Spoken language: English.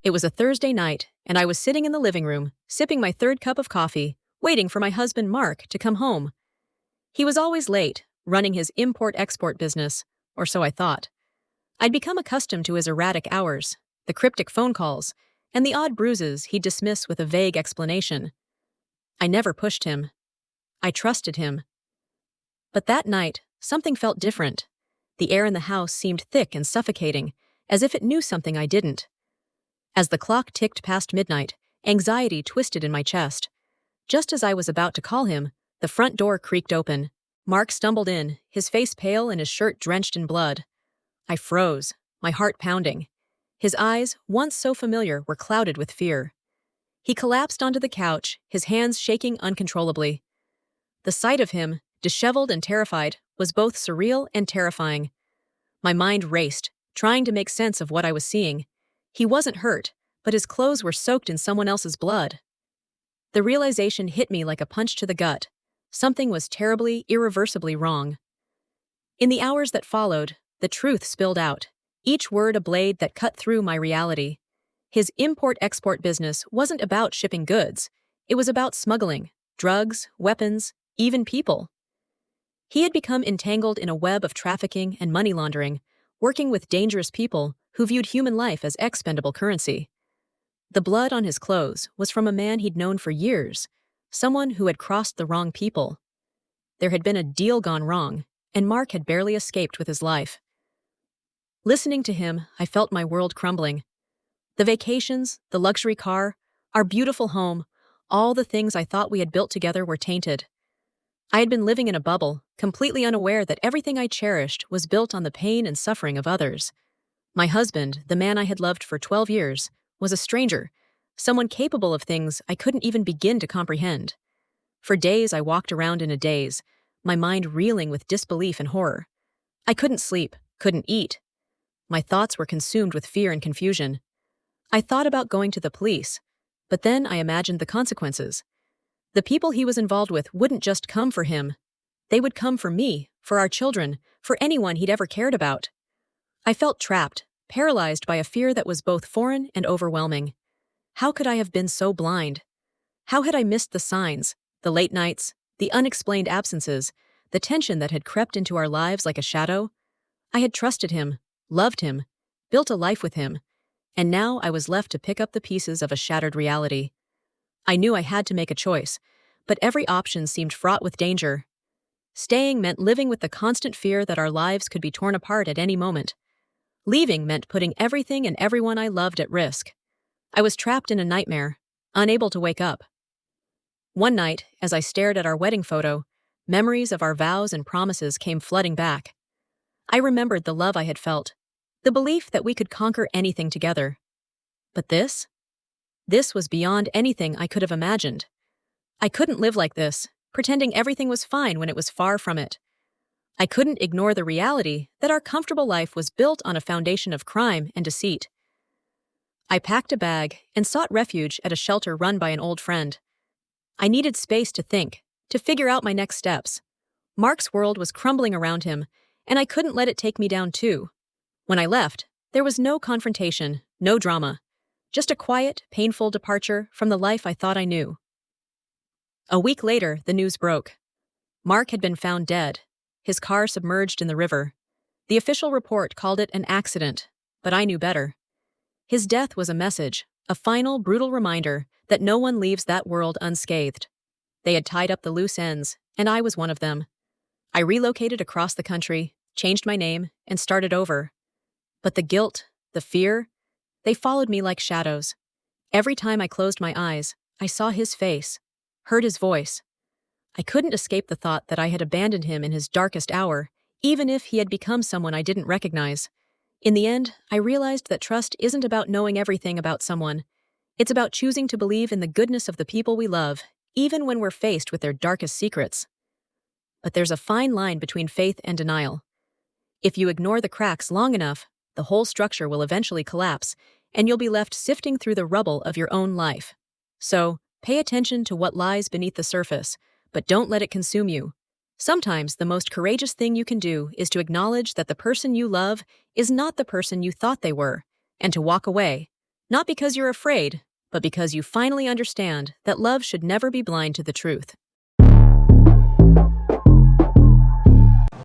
It was a Thursday night, and I was sitting in the living room, sipping my third cup of coffee, waiting for my husband Mark to come home. He was always late, running his import-export business, or so I thought. I'd become accustomed to his erratic hours, the cryptic phone calls, and the odd bruises he'd dismiss with a vague explanation. I never pushed him. I trusted him. But that night, something felt different. The air in the house seemed thick and suffocating, as if it knew something I didn't. As the clock ticked past midnight, anxiety twisted in my chest. Just as I was about to call him, the front door creaked open. Mark stumbled in, his face pale and his shirt drenched in blood. I froze, my heart pounding. His eyes, once so familiar, were clouded with fear. He collapsed onto the couch, his hands shaking uncontrollably. The sight of him, disheveled and terrified, was both surreal and terrifying. My mind raced, trying to make sense of what I was seeing. He wasn't hurt, but his clothes were soaked in someone else's blood. The realization hit me like a punch to the gut. Something was terribly, irreversibly wrong. In the hours that followed, the truth spilled out, each word a blade that cut through my reality. His import-export business wasn't about shipping goods. It was about smuggling, drugs, weapons, even people. He had become entangled in a web of trafficking and money laundering, working with dangerous people who viewed human life as expendable currency. The blood on his clothes was from a man he'd known for years, someone who had crossed the wrong people. There had been a deal gone wrong, and Mark had barely escaped with his life. Listening to him, I felt my world crumbling. The vacations, the luxury car, our beautiful home, all the things I thought we had built together were tainted. I had been living in a bubble, completely unaware that everything I cherished was built on the pain and suffering of others. My husband, the man I had loved for 12 years, was a stranger, someone capable of things I couldn't even begin to comprehend. For days I walked around in a daze, my mind reeling with disbelief and horror. I couldn't sleep, couldn't eat. My thoughts were consumed with fear and confusion. I thought about going to the police, but then I imagined the consequences. The people he was involved with wouldn't just come for him. They would come for me, for our children, for anyone he'd ever cared about. I felt trapped, paralyzed by a fear that was both foreign and overwhelming. How could I have been so blind? How had I missed the signs, the late nights, the unexplained absences, the tension that had crept into our lives like a shadow? I had trusted him, loved him, built a life with him, and now I was left to pick up the pieces of a shattered reality. I knew I had to make a choice, but every option seemed fraught with danger. Staying meant living with the constant fear that our lives could be torn apart at any moment. Leaving meant putting everything and everyone I loved at risk. I was trapped in a nightmare, unable to wake up. One night, as I stared at our wedding photo, memories of our vows and promises came flooding back. I remembered the love I had felt, the belief that we could conquer anything together. But this? This was beyond anything I could have imagined. I couldn't live like this, pretending everything was fine when it was far from it. I couldn't ignore the reality that our comfortable life was built on a foundation of crime and deceit. I packed a bag and sought refuge at a shelter run by an old friend. I needed space to think, to figure out my next steps. Mark's world was crumbling around him, and I couldn't let it take me down too. When I left, there was no confrontation, no drama. Just a quiet, painful departure from the life I thought I knew. A week later, the news broke. Mark had been found dead, his car submerged in the river. The official report called it an accident, but I knew better. His death was a message, a final, brutal reminder that no one leaves that world unscathed. They had tied up the loose ends, and I was one of them. I relocated across the country, changed my name, and started over. But the guilt, the fear, they followed me like shadows. Every time I closed my eyes, I saw his face, heard his voice. I couldn't escape the thought that I had abandoned him in his darkest hour, even if he had become someone I didn't recognize. In the end, I realized that trust isn't about knowing everything about someone. It's about choosing to believe in the goodness of the people we love, even when we're faced with their darkest secrets. But there's a fine line between faith and denial. If you ignore the cracks long enough, the whole structure will eventually collapse, and you'll be left sifting through the rubble of your own life. So, pay attention to what lies beneath the surface, but don't let it consume you. Sometimes the most courageous thing you can do is to acknowledge that the person you love is not the person you thought they were, and to walk away, Not because you're afraid, but because you finally understand that love should never be blind to the truth.